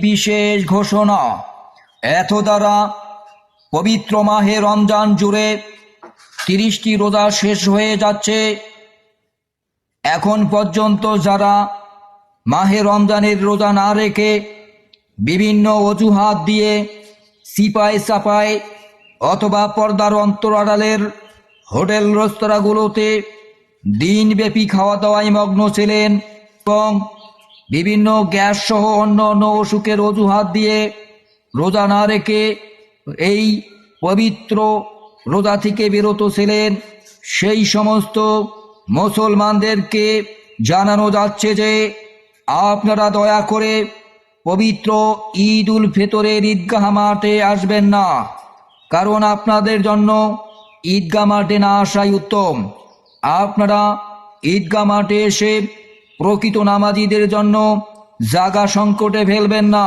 বিশেষ ঘোষণা। এত দ্বারা পবিত্র মাহে রমজান জুড়ে 30টি রোজা শেষ হয়ে যাচ্ছে। এখন পর্যন্ত যারা মাহে রমজানের রোজা না রেখে বিভিন্ন অজুহাত দিয়ে সিপাই চাপায় অথবা পর্দার অন্তরালের হোটেল রেস্তোরাঁগুলোতে দিনব্যাপী খাওয়া দাওয়ায় মগ্ন ছিলেন এবং বিভিন্ন গ্যাস সহ অন্য অন্য অসুখের অজুহাত দিয়ে রোজা না রেখে এই পবিত্র রোজা থেকে বিরত ছিলেন, সেই সমস্ত মুসলমানদেরকে জানানো যাচ্ছে যে আপনারা দয়া করে পবিত্র ঈদ উল ফিতরের ঈদগাহ মাঠে আসবেন না, কারণ আপনাদের জন্য ঈদগাহ মাঠে না আসাই উত্তম। আপনারা ঈদগাহ মাঠে এসে প্রকৃত নামাজীদের জন্য জায়গা সংকটে ফেলবেন না।